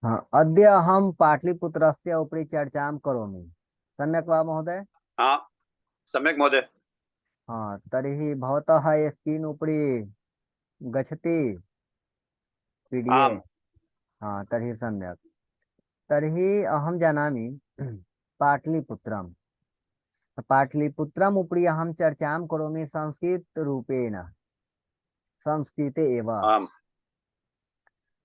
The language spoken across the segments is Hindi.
हाँ, अद्य अहं पाटलिपुत्रस्य उपरि चर्चां करोमि। सम्यक् वा महोदय? हाँ, सम्यक् महोदय। हाँ, तर्हि भवतः स्क्रीन् उपरि गच्छति आम्। पीडीएफ। हाँ, तर्हि सम्यक्। तर्हि अहं जानामि पाटलिपुत्रं। पाटलिपुत्रम् उपरि अहं चर्चां करोमि संस्कृतरूपेण, संस्कृते एव। आम्।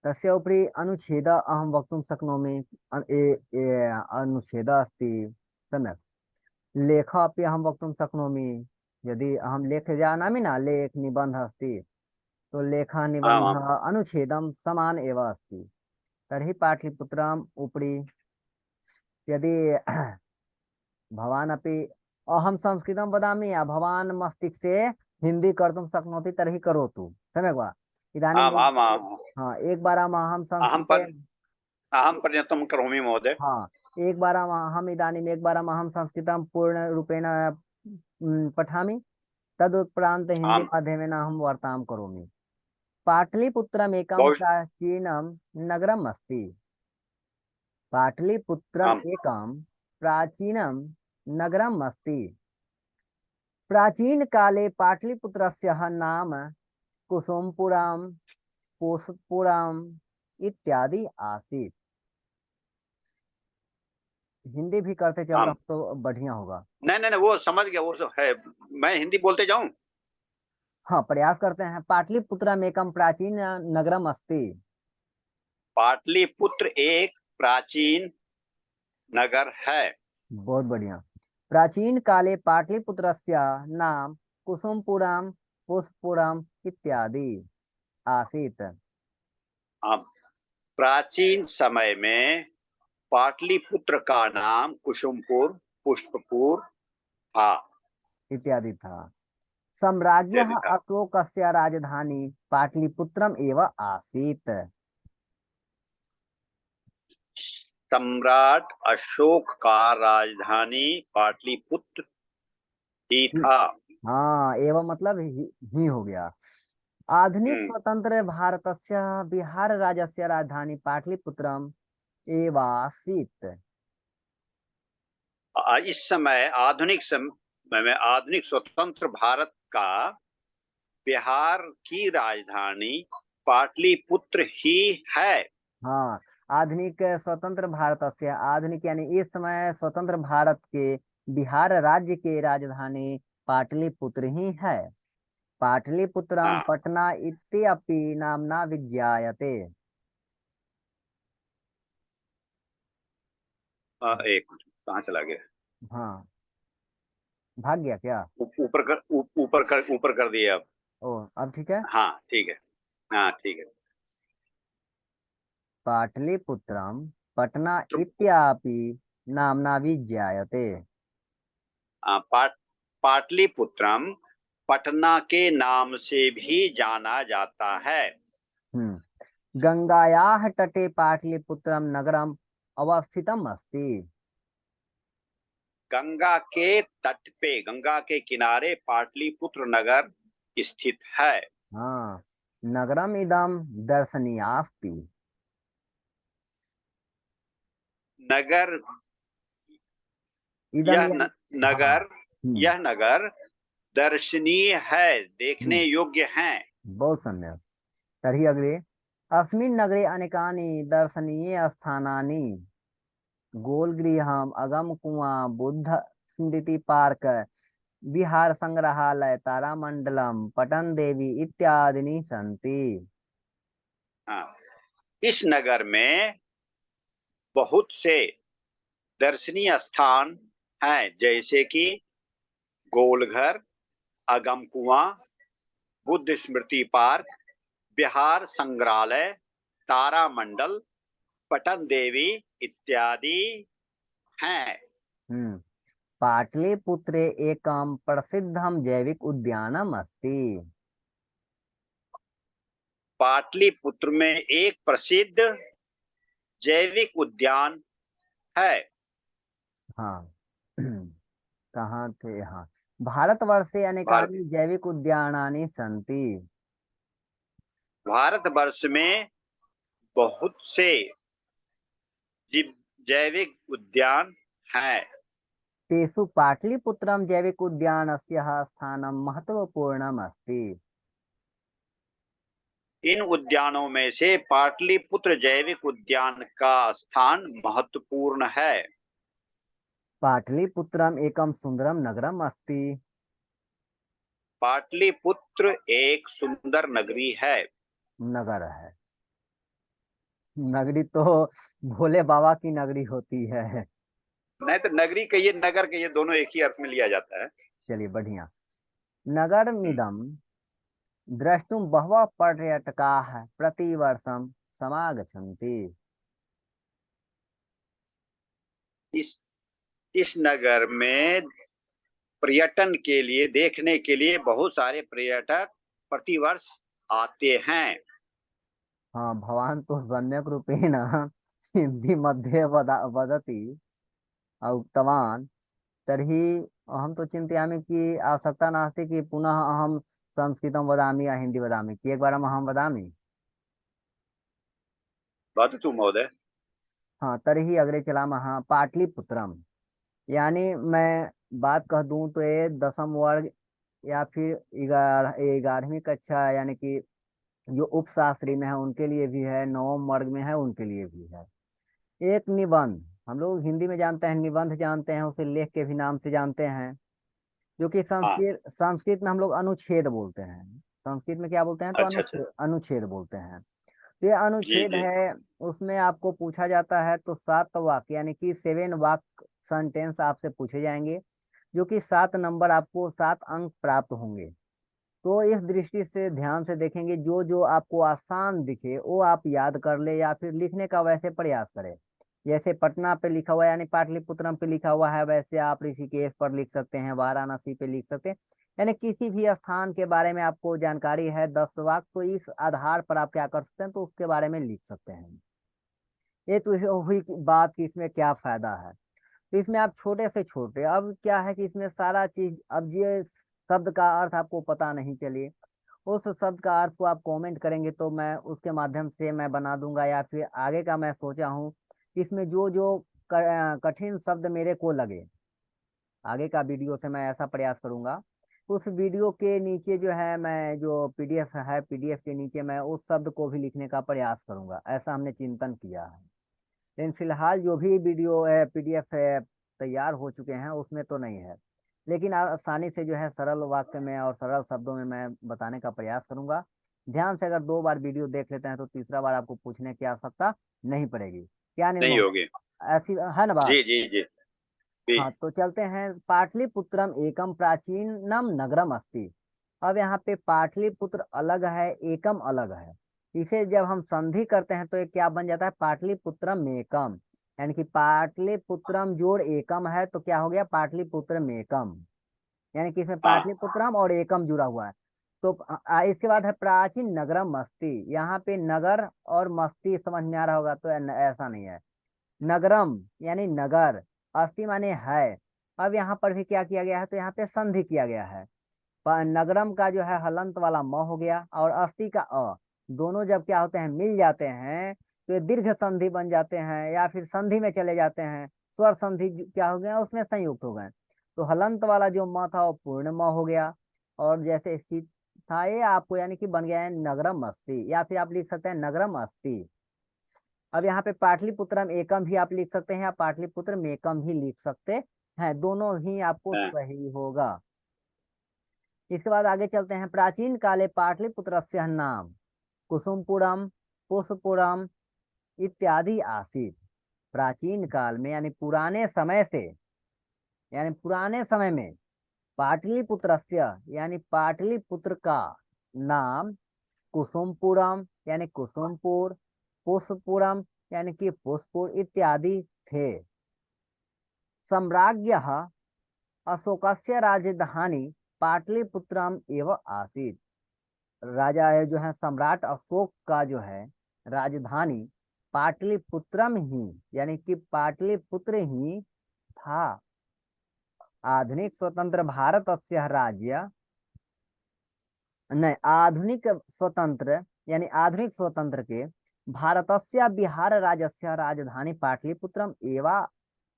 तस्य उपरि अनुच्छेदः अहं वक्तुं शक्नोमि। अनुच्छेदः अस्ति। सम्यक्। लेखः अपि अहं वक्तुं शक्नोमि। यदि अहं लेखे जानामि न, लेख निबन्धः अस्ति, तो लेखः आम्। आम्। निबन्धः अनुच्छेदं समान एव अस्ति। तर्हि पाटलिपुत्रम् उपरि यदि भवान् अपि, अहं संस्कृतं वदामि या भवान् मस्तिष्के हिन्दी कर्तुं शक्नोति तर्हि करोतु। सम्यक् वा? इदानीं आम्। आम्। आम्। हाँ, एकवारम् अहं अहं संस्कृते। पर अहं प्रयत्नं करोमि महोदय। हाँ, एकवारम् अहम् इदानीं संस्कृतं पूर्णरूपेण पठामि। तदुत्परान्त आम्। हिन्दीमाध्यमेन अहं वार्तां करोमि। पाटलिपुत्रमेकं बहु प्राचीनं नगरम् अस्ति। पाटलिपुत्रम् आम्। एकं प्राचीनं नगरम् अस्ति। प्राचीनकाले पाटलिपुत्रस्य नाम कुसुमपुरम्, कोसपुरम् इत्यादि आसीत्। हिंदी भी करते चलता आम्। तो बढ़िया होगा। नहीं नहीं नहीं, वो समझ गया, वो सब है। मैं हिंदी बोलते जाऊं। हाँ, प्रयास करते हैं। पाटलिपुत्रम एकम प्राचीन नगरम अस्ति। पाटलिपुत्र एक प्राचीन नगर है। बहुत बढ़िया। प्राचीन काले पाटलिपुत्रस्य नाम कुसुमपुरम, पुष्पपुरम इत्यादि आसीत्। आम्। प्राचीन समय में पाटलिपुत्र का नाम कुसुमपुर, पुष्पपुर था, इत्यादि था। सम्राज्ञः इत्यादि था। अशोकस्य राजधानी पाटलिपुत्रम एव आसीत्। सम्राट अशोक का राजधानी पाटलिपुत्र ही था। हाँ, एवं मतलब ही हो गया। आधुनिक हम्म। स्वतंत्र भारतस्य बिहार राज्यस्य राजधानी पाटलिपुत्रम एवासीत्। इस समय आधुनिक समय में आधुनिक स्वतंत्र भारत का बिहार की राजधानी पाटलिपुत्र ही है। हाँ, आधुनिक स्वतंत्र भारतस्य, आधुनिक यानी इस समय स्वतंत्र भारत के बिहार राज्य के राजधानी पाटलिपुत्र ही है। पाटलिपुत्रम हाँ। पटना इत्यपि नाम्ना विज्ञायते। एक मिनट, कहाँ चला गया? हाँ, भाग गया क्या? ऊपर कर दिए अब। ओ, अब ठीक है। हाँ ठीक है। हाँ ठीक है। पाटलिपुत्रम पटना तो इत्यपि नाम्ना विज्ञायते। पाटलिपुत्रम पटना के नाम से भी जाना जाता है। गंगायाः तटे पाटलिपुत्रम नगरम अवस्थितम अस्ति। गंगा के तट पे, गंगा के किनारे पाटलिपुत्र नगर स्थित है। हाँ, नगरम इदम दर्शनीयास्ति। नगर इदम यह यानी, हाँ। नगर यह नगर दर्शनीय है, देखने हम्म, योग्य है। बहुत सम्यक। तर्हि अग्रे। अस्मिन् नगरे अनेकानि दर्शनीय स्थानानि, गोलगृहम्, अगम कुआं, बुद्ध स्मृति पार्क, विहार संग्रहालय, तारामंडलम, पटन देवी इत्यादि सन्ति। हाँ। इस नगर में बहुत से दर्शनीय स्थान हैं, जैसे कि गोलघर, अगम कुआं, बुद्ध स्मृति पार्क, बिहार संग्रहालय, तारामंडल, पटन देवी इत्यादि हैं। हम्म, पाटलिपुत्रे एकं प्रसिद्धं जैविक उद्यानम् अस्ति। पाटलिपुत्र में एक प्रसिद्ध जैविक उद्यान है। हाँ। कहाँ थे? हाँ, भारतवर्षे भारत अनेकानि जैविक उद्यानानि सन्ति। भारतवर्ष में बहुत से जैविक उद्यान है। तेषु पाटलिपुत्रम जैविक उद्यानस्य स्थानं महत्वपूर्णम् अस्ति। इन उद्यानों में से पाटलिपुत्र जैविक उद्यान का स्थान महत्वपूर्ण है। पाटलिपुत्रम एकम सुंदरम नगरम अस्ति। पाटलिपुत्र एक सुंदर नगरी है। नगर है, नगरी तो भोले बाबा की नगरी होती है। नहीं तो नगरी कहिए नगर कहिए, दोनों एक ही अर्थ में लिया जाता है। चलिए बढ़िया। नगर मिदम द्रष्टुम बहवः पर्यटकाः प्रतिवर्षं समागच्छन्ति। इस इस नगर में पर्यटन के लिए, देखने के लिए बहुत सारे पर्यटक प्रतिवर्ष आते हैं। हाँ, भवान तो सम्यक् रूपेण हिंदी मध्ये वदति उक्तवान्। तर्हि अहं तो चिन्तयामि कि आवश्यकता नास्ति कि पुनः अहं संस्कृतं वदामि या हिंदी वदामि, कि एकवारम् अहं वदामि। वदतु महोदय। हाँ, तर्हि अग्रे चलामः। पाटलिपुत्रम, यानी मैं बात कह दूं तो ये 10वीं वर्ग या फिर 11वीं कक्षा यानी कि जो उपशास्त्री में है उनके लिए भी है, 9वीं वर्ग में है उनके लिए भी है। एक निबंध, हम लोग हिंदी में जानते हैं निबंध जानते हैं, उसे लेख के भी नाम से जानते हैं, जो कि हाँ, संस्कृत संस्कृत में हम लोग अनुच्छेद बोलते हैं। संस्कृत में क्या बोलते हैं? तो अच्छा अच्छा। अनुच्छेद, अनुच्छेद बोलते हैं। तो ये जी अनुच्छेद जी। है। उसमें आपको पूछा जाता है तो 7 वाक्य यानी कि 7 वाक्य सेंटेंस आपसे पूछे जाएंगे, जो कि 7 नंबर आपको 7 अंक प्राप्त होंगे। तो इस दृष्टि से ध्यान से देखेंगे, जो जो आपको आसान दिखे वो आप याद कर ले या फिर लिखने का वैसे प्रयास करें। जैसे पटना पे लिखा हुआ है यानी पाटलिपुत्रम पे लिखा हुआ है, वैसे आप ऋषिकेश पर लिख सकते हैं, वाराणसी पे लिख सकते हैं। यानी किसी भी स्थान के बारे में आपको जानकारी है 10 वाक्य, तो इस आधार पर आप क्या कर सकते हैं, तो उसके बारे में लिख सकते हैं। ये तो हुई बात कि इसमें क्या फायदा है। तो इसमें आप छोटे से छोटे, अब क्या है कि इसमें सारा चीज, अब ये शब्द का अर्थ आपको पता नहीं चले, उस शब्द का अर्थ को आप कमेंट करेंगे तो मैं उसके माध्यम से मैं बना दूंगा, या फिर आगे का मैं सोचा हूँ कि इसमें जो जो कठिन शब्द मेरे को लगे, आगे का वीडियो से मैं ऐसा प्रयास करूंगा। उस वीडियो के नीचे जो है, मैं जो पीडीएफ है, पीडीएफ के नीचे मैं उस शब्द को भी लिखने का प्रयास करूंगा, ऐसा हमने चिंतन किया है। लेकिन फिलहाल जो भी वीडियो है, पीडीएफ है, तैयार हो चुके हैं, उसमें तो नहीं है। लेकिन आसानी से जो है सरल वाक्य में और सरल शब्दों में मैं बताने का प्रयास करूंगा। ध्यान से अगर 2 बार वीडियो देख लेते हैं तो तीसरा बार आपको पूछने की आवश्यकता नहीं पड़ेगी। क्या अनिल नहीं महोदय, होगी। ऐसी है ना बात? जी जी जी जी। हाँ, तो चलते हैं। पाटलिपुत्रम एकम प्राचीनम नगरम अस्ति। अब यहाँ पे पाटलिपुत्र अलग है, एकम अलग है। इसे जब हम संधि करते हैं तो ये क्या बन जाता है? पाटलिपुत्रम एकम। यानी कि पाटलिपुत्रम जोड़ एकम है तो क्या हो गया? पाटलिपुत्रम एकम। यानी कि इसमें हाँ पाटलिपुत्रम और एकम जुड़ा हुआ है। तो इसके बाद है प्राचीन नगरम मस्ती। यहाँ पे नगर और मस्ती समझ में आ रहा होगा, तो ऐसा नहीं है। नगरम यानी नगर, अस्थि माने है। अब यहाँ पर भी क्या किया गया है? तो यहाँ पे संधि किया गया है। नगरम का जो है हलंत वाला म हो गया, और अस्थि का अ, दोनों जब क्या होते हैं, मिल जाते हैं, तो ये दीर्घ संधि बन जाते हैं या फिर संधि में चले जाते हैं। स्वर संधि क्या हो गया? उसमें संयुक्त हो गए। तो हलंत वाला जो म था वो पूर्ण म हो गया। और जैसे स्थित था ये आपको, यानी कि बन गया है नगरम अस्थि, या फिर आप लिख सकते हैं नगरम अस्थि। अब यहाँ पे पाटलिपुत्रम एकम भी आप लिख सकते हैं, या पाटलिपुत्र मेकम भी लिख सकते हैं, दोनों ही आपको हाँ सही होगा। इसके बाद आगे चलते हैं। प्राचीन काले पाटलिपुत्रस्य नाम कुसुमपुरम, पुष्पपुरम इत्यादि आसीत। प्राचीन काल में यानी पुराने समय से, यानी पुराने समय में पाटलिपुत्रस्य यानी पाटलिपुत्र का नाम कुसुमपुरम यानी कुसुमपुर, पुष्पपुरम यानी कि पुष्पपुर इत्यादि थे। सम्राज्ञः अशोकस्य राजधानी पाटलिपुत्रम एव आसीत। राजा है जो है सम्राट अशोक का जो है राजधानी पाटलिपुत्रम ही यानी कि पाटलिपुत्र ही था। आधुनिक स्वतंत्र भारतस्य राज्य, नहीं, आधुनिक स्वतंत्र यानी आधुनिक स्वतंत्र के भारतस्य बिहार राज्यस्य राजधानी पाटलिपुत्रम एवा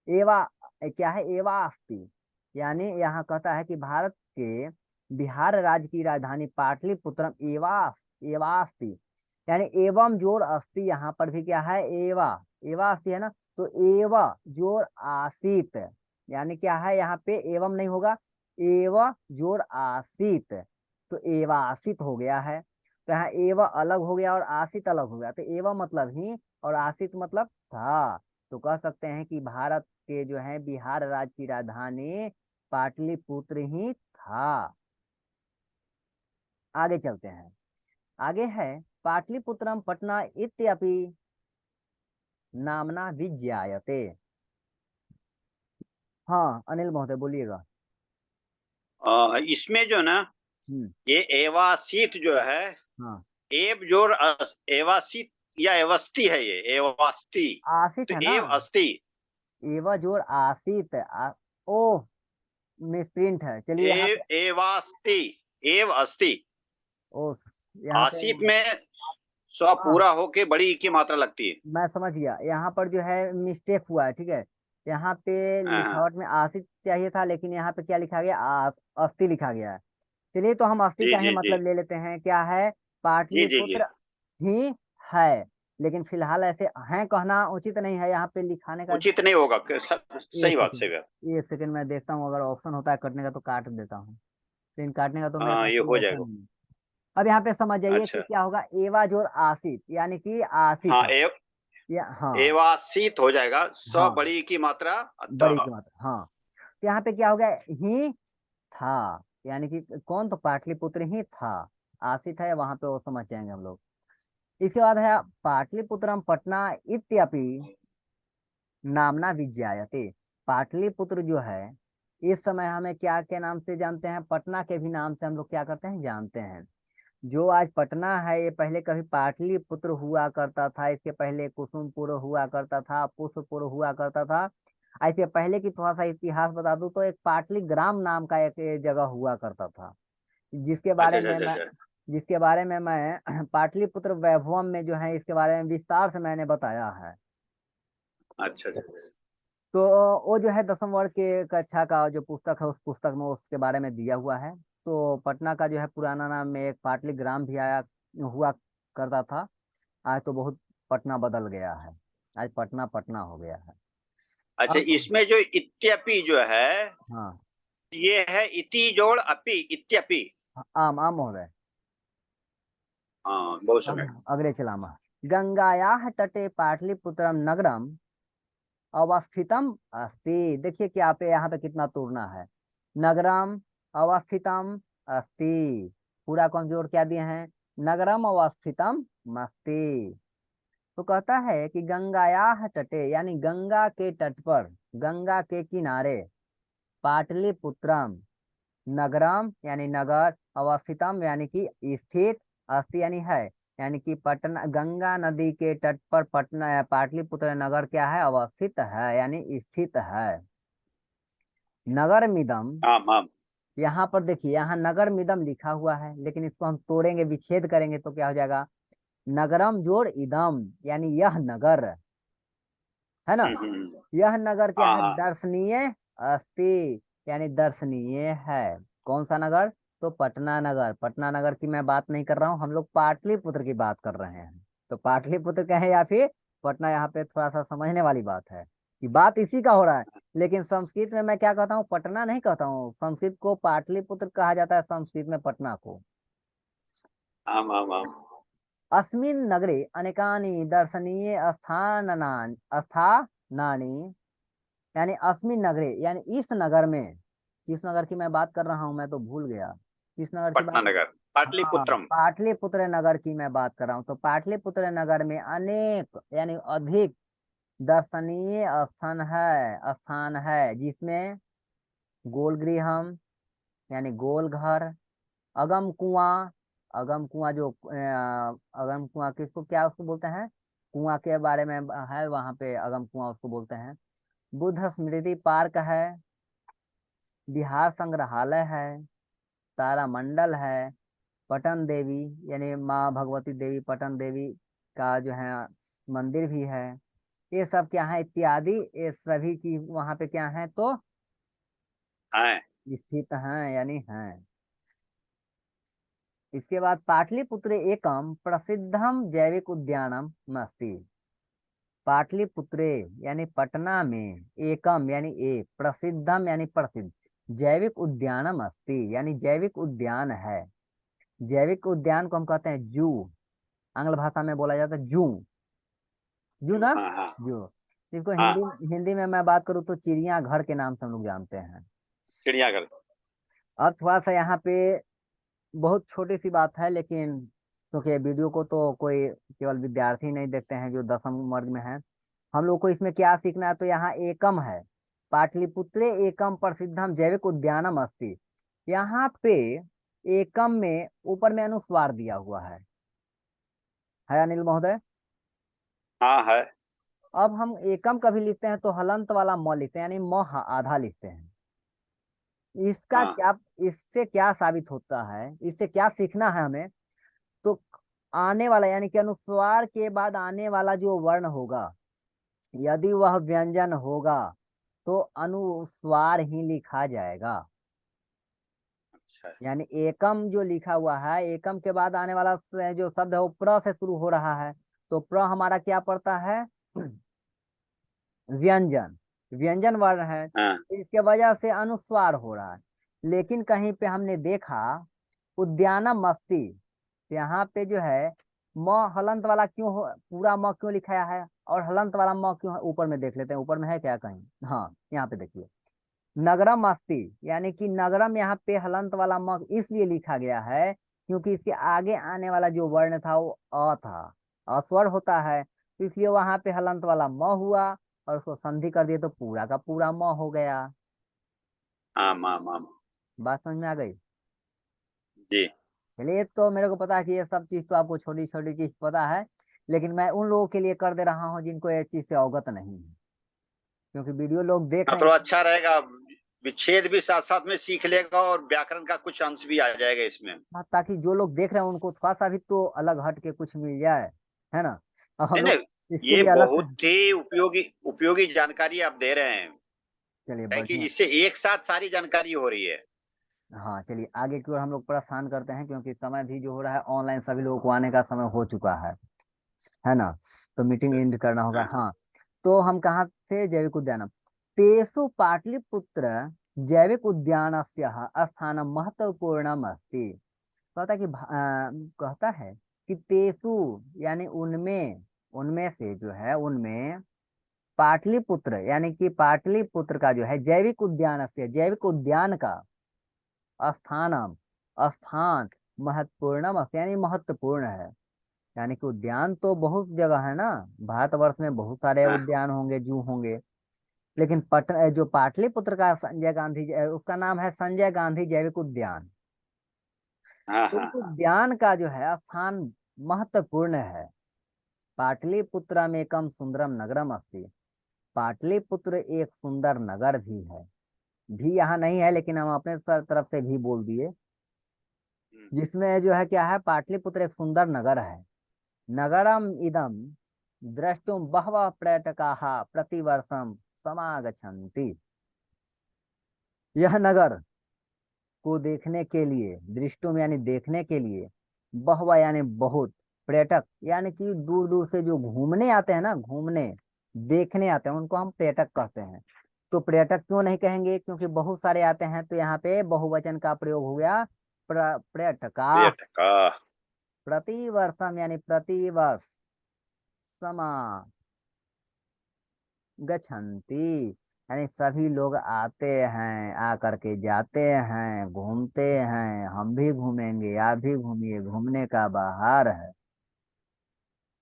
एवा क्या है, एवा अस्ति। यानी यहाँ कहता है कि भारत के बिहार राज्य की राजधानी पाटलिपुत्रम एवा एवा अस्ति, यानी एवं जोड़ अस्ति, यहाँ पर भी क्या है, एवा एवा अस्ति है ना, तो एवा जोड़ आसीत, यानी क्या है, यहाँ पे एवं नहीं होगा, एव जोड़ आसीत, तो एवासित हो गया है। तो यहाँ एव अलग हो गया और आसित अलग हो गया, तो एव मतलब ही और आसित मतलब था। तो कह सकते हैं कि भारत के जो है बिहार राज्य की राजधानी पाटलिपुत्र ही था। आगे चलते हैं, आगे है पाटलिपुत्रम पटना इत्यपि नामना विज्ञायते। हाँ अनिल महोदय बोलिएगा। इसमें जो ना, हम्म। ये एवासीत जो है, हाँ एव जोर एवासीत या एवस्ती है, ये एवास्ती, आसित तो है ना, एव अस्ती, एव जोड़ आसित ओ मिसप्रिंट है, चलिए यहाँ पे एवास्ती, एव अस्ती। ओ यहाँ पे आसित में स्व हाँ पूरा होके बड़ी ई की मात्रा लगती है। मैं समझ गया, यहाँ पर जो है मिस्टेक हुआ है, ठीक है। यहाँ पे हाँ, लिखावट में आसित चाहिए था, लेकिन यहाँ पे क्या लिखा गया, अस्थि लिखा गया है। चलिए तो हम अस्थि जी का ही जी जी मतलब ले लेते हैं, क्या है, जी जी जी। पाटलिपुत्र ही है। लेकिन फिलहाल ऐसे हैं कहना उचित नहीं है, यहाँ पे लिखाने का। उचित नहीं होगा, एक सही बात, सही बात। सेकंड, एक सेकंड मैं देखता हूँ, अगर ऑप्शन होता है कटने का तो काट देता हूँ, लेकिन काटने का तो मेरे हाँ, पास ये कोई हो ऑप्शन जाएगा। नहीं है। अब यहाँ पे समझ जाइए कि अच्छा। क्या होगा, एवा जोर आसित, यानी कि आसित हाँ, है। या हाँ एवासीत हो जाएगा, स्व हाँ बड़ी ई की मात्रा बड़ी अतः। की मात्रा, हाँ। तो यहाँ पे क्या हो गया, ही था, यानी कि कौन, तो पाटलिपुत्र ही था। आसित है वहां पे, वो समझ जाएंगे हम लोग। इसके बाद है पाटलिपुत्रम पटना इत्यपि नामना विज्ञायते। पाटलिपुत्र जो है इस समय हमें क्या के नाम से जानते हैं, पटना के भी नाम से हम लोग क्या करते हैं, जानते हैं। जो आज पटना है ये पहले कभी पाटलिपुत्र हुआ करता था, इसके पहले कुसुमपुर हुआ करता था, पुष्पपुर हुआ करता था। ऐसे पहले की थोड़ा सा इतिहास बता दूं तो एक पाटलिग्राम नाम का एक जगह हुआ करता था, जिसके अच्छा बारे अच्छा में अच्छा मैं अच्छा जिसके बारे में मैं पाटलिपुत्र वैभवम में जो है इसके बारे में विस्तार से मैंने बताया है। अच्छा अच्छा। तो वो जो है 10वीं वर्ग के कक्षा का जो पुस्तक है, उस पुस्तक में उसके बारे में दिया हुआ है। तो पटना का जो है पुराना नाम में एक पाटलिग्राम भी आया हुआ करता था। आज तो बहुत पटना बदल गया है, आज पटना पटना हो गया है। अच्छा, अब इसमें जो इत्यपि जो है, हाँ ये है इति जोड़ अपि, इत्यपि। आम आम महोदय। हाँ, बहुत अब समय। अग्रे चलामः गंगायाः तटे पाटलिपुत्रम नगरम अवस्थितम अस्ति। देखिए कि आप यहाँ पे कितना तोड़ना है, नगरम अवस्थितम अस्ति, पूरा को हम जोड़ क्या दिए हैं, नगरम अवस्थितम मस्ति। तो कहता है कि गंगायाह तटे, यानी गंगा के तट पर, गंगा के किनारे, पाटलिपुत्रम नगरम यानी नगर, अवस्थितम यानी कि स्थित, अस्ति यानी है, यानी कि पटना गंगा नदी के तट पर पटना पाटलिपुत्र नगर क्या है, अवस्थित है यानी स्थित है। नगर मिदम, आम आम। यहाँ पर देखिए, यहाँ नगर मिदम लिखा हुआ है, लेकिन इसको हम तोड़ेंगे, विच्छेद करेंगे तो क्या हो जाएगा, नगरम जोड़ इदम, यानी यह नगर है ना, हम्म। यह नगर क्या हाँ है, हाँ। दर्शनीय अस्ति, यानी दर्शनीय है। कौन सा नगर, तो पटना नगर। पटना नगर की मैं बात नहीं कर रहा हूँ, हम लोग पाटलिपुत्र की बात कर रहे हैं। तो पाटलिपुत्र कहे या फिर पटना, यहाँ पे थोड़ा सा समझने वाली बात है कि बात इसी का हो रहा है। लेकिन संस्कृत में मैं क्या कहता हूँ, पटना नहीं कहता हूँ, संस्कृत को पाटलिपुत्र कहा जाता है, संस्कृत में पटना को। आम आम आम। अस्मिन् नगरे अनेकानि दर्शनीय स्थानानि, यानी अस्मिन नगरे, यानी इस नगर में, किस नगर की मैं बात कर रहा हूँ, मैं तो भूल गया किस नगर की पटना बात। नगर, हाँ पाटलिपुत्रम। पाटलिपुत्र नगर की मैं बात कर रहा हूँ। तो पाटलिपुत्र नगर में अनेक यानी अधिक दर्शनीय स्थान है जिसमें गोलगृहम यानी गोल घर, अगम कुआं, अगम कुआं जो अगम कुआं किसको क्या उसको बोलते हैं, कुआं के बारे में है, वहां पे अगम कुआं उसको बोलते हैं। बुद्ध स्मृति पार्क है, बिहार संग्रहालय है, तारामंडल है, पटन देवी यानी माँ भगवती देवी, पटन देवी का जो है मंदिर भी है। ये सब क्या है इत्यादि, ये सभी चीज वहां पे क्या है तो हैं। स्थित हैं यानी हैं। इसके बाद पाटलिपुत्र एकम प्रसिद्धम जैविक उद्यानम अस्ति। पाटलिपुत्रे यानी पटना में एकम यानी एक, प्रसिद्धम यानी प्रसिद्ध, जैविक उद्यानम अस्ति यानी जैविक उद्यान है। जैविक उद्यान को हम कहते हैं जू, आंग्ल भाषा में बोला जाता है जू, जू ना, हाँ हाँ जू। इसको हाँ। हिंदी में मैं बात करूँ तो चिड़ियाघर के नाम से हम लोग जानते हैं। चिड़ियाघर। अब थोड़ा सा यहाँ पे बहुत छोटी सी बात है, लेकिन क्योंकि वीडियो को तो कोई केवल विद्यार्थी नहीं देखते हैं जो 10वीं वर्ग में है, हम लोग को इसमें क्या सीखना है तो यहाँ एकम है, पाटलिपुत्रे एकम प्रसिद्धम जैविक उद्यानम अस्ति। यहाँ पे एकम में ऊपर में अनुस्वार दिया हुआ है अनिल महोदय। हाँ है। अब हम एकम कभी लिखते हैं तो हलंत वाला म लिखते हैं, यानी म आधा लिखते हैं। इसका हाँ। क्या, इससे क्या साबित होता है, इससे क्या सीखना है हमें, तो आने वाला यानी कि अनुस्वार के बाद आने वाला जो वर्ण होगा, यदि वह व्यंजन होगा तो अनुस्वार ही लिखा जाएगा। अच्छा। यानी एकम जो लिखा हुआ है, एकम के बाद आने वाला जो शब्द है वो प्र से शुरू हो रहा है, तो प्र हमारा क्या पड़ता है व्यंजन, व्यंजन वर्ण है, हाँ तो इसके वजह से अनुस्वार हो रहा है। लेकिन कहीं पे हमने देखा उद्यानम मस्ती, यहाँ पे जो है म हलंत वाला क्यों हो, पूरा म क्यों लिखाया है, और हलंत वाला म क्यों है, ऊपर में देख लेते हैं, ऊपर में है क्या कहीं, हाँ यहाँ पे देखिए नगरम अस्ति, यानी कि नगरम यहाँ पे हलंत वाला म इसलिए लिखा गया है क्योंकि इसके आगे आने वाला जो वर्ण था वो अ था, अस्वर होता है, तो इसलिए वहां पे हलंत वाला म हुआ और उसको संधि कर दिए तो पूरा का पूरा म हो गया। हाँ माँ माँ। बात समझ में आ गई। जी। चलिए, तो मेरे को पता है कि ये सब चीज तो आपको छोटी छोटी चीज पता है, लेकिन मैं उन लोगों के लिए कर दे रहा हूँ जिनको ये चीज से अवगत नहीं है, क्योंकि वीडियो लोग देख हाँ रहे थोड़ा हैं। अच्छा रहेगा। विच्छेद भी साथ साथ में सीख लेगा और व्याकरण का कुछ अंश भी आ जाएगा इसमें। हाँ, ताकि जो लोग देख रहे हैं उनको थोड़ा सा भी तो अलग हट के कुछ मिल जाए, है ना। अब हम नहीं नहीं, लोग इसके ये लिए अलग से। बहुत ही उपयोगी उपयोगी जानकारी आप दे रहे हैं। चलिए है कि बढ़िया। इससे एक साथ सारी जानकारी हो रही है। हाँ चलिए, आगे की ओर हम लोग प्रस्थान करते हैं, क्योंकि समय भी जो हो रहा है ऑनलाइन सभी लोगों को आने का समय हो चुका है ना। तो मीटिंग एंड करना होगा, हाँ हाँ। तो हम कहाँ थे, जैविक उद्यानम तेसु पाटलिपुत्र जैविक उद्यानस्य स्थानम महत्वपूर्णम अस्ति। कहता है कि तेसु यानी उनमें, उनमें से जो है उनमें पाटलिपुत्र यानी कि पाटलिपुत्र का जो है जैविक उद्यान से, जैविक उद्यान का स्थानम, स्थान महत्वपूर्णम अस्ति यानी महत्वपूर्ण है। यानी कि उद्यान तो बहुत जगह है ना, भारतवर्ष में बहुत सारे हाँ उद्यान होंगे, जू होंगे, लेकिन जो पाटलिपुत्र का संजय गांधी उसका नाम है संजय गांधी जैविक उद्यान। हाँ तो हाँ इस हाँ। उद्यान का जो है स्थान महत्वपूर्ण है। पाटलिपुत्र में एकम सुंदरम नगरम अस्ति। पाटलिपुत्र एक सुंदर नगर भी है, भी यहाँ नहीं है लेकिन हम अपने तरफ से भी बोल दिए, हम्म। जिसमें जो है क्या है, पाटलिपुत्र एक सुंदर नगर है। नगरम इदम द्रष्टुम बहवः पर्यटकाः प्रतिवर्षम समागच्छन्ति। यह नगर को देखने के लिए, दृष्टुम यानी देखने के लिए, बहवा यानी बहुत, पर्यटक यानी कि दूर दूर से जो घूमने आते हैं ना, घूमने देखने आते हैं उनको हम पर्यटक कहते हैं। तो पर्यटक क्यों नहीं कहेंगे, क्योंकि बहुत सारे आते हैं, तो यहाँ पे बहुवचन का प्रयोग हो गया पर्यटका। पर्यटका। प्रतिवर्षम यानी प्रतिवर्ष, समा गच्छन्ति यानी सभी लोग आते हैं, आ करके जाते हैं, घूमते हैं, हम भी घूमेंगे, आप भी घूमिए, घूमने का बहार है,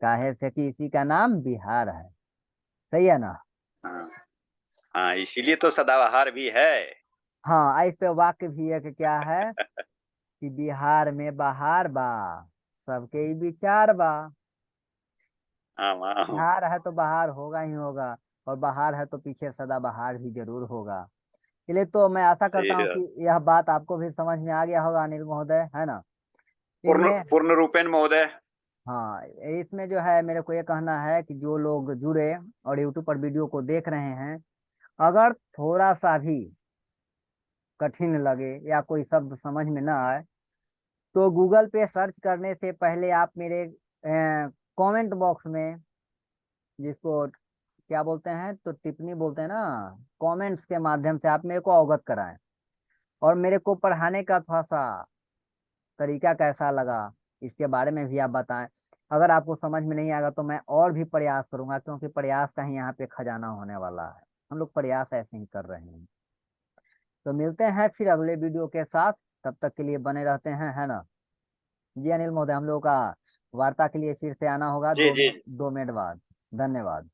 काहे से कि इसी का नाम बिहार है। सही है ना। हाँ हाँ, इसीलिए तो सदाबहार भी है। हाँ, इस पे वाक्य भी है कि क्या है, कि बिहार में बहार बा, सबके ही विचार बा। हाँ हाँ। बिहार है तो बहार होगा ही होगा, और बहार है तो पीछे सदा बहार भी जरूर होगा। इसलिए तो मैं आशा सही करता हूँ है। कि यह बात आपको भी समझ में आ गया होगा अनिल महोदय, है ना। पूर्ण इनमें पूर्ण रूपेण महोदय। हाँ, इसमें जो है मेरे को ये कहना है कि जो लोग जुड़े और यूट्यूब पर वीडियो को देख रहे हैं, अगर थोड़ा सा भी कठिन लगे या कोई शब्द समझ में ना आए, तो गूगल पे सर्च करने से पहले आप मेरे कमेंट बॉक्स में, जिसको क्या बोलते हैं, तो टिप्पणी बोलते हैं ना, कमेंट्स के माध्यम से आप मेरे को अवगत कराएं। और मेरे को पढ़ाने का थोड़ा सा तरीका कैसा लगा, इसके बारे में भी आप बताएं। अगर आपको समझ में नहीं आएगा तो मैं और भी प्रयास करूंगा, क्योंकि प्रयास का ही यहाँ पे खजाना होने वाला है। हम लोग प्रयास ऐसे ही कर रहे हैं। तो मिलते हैं फिर अगले वीडियो के साथ, तब तक के लिए बने रहते हैं, है ना। जी अनिल महोदय, हम लोगों का वार्ता के लिए फिर से आना होगा जी जी। 2 मिनट बाद। धन्यवाद।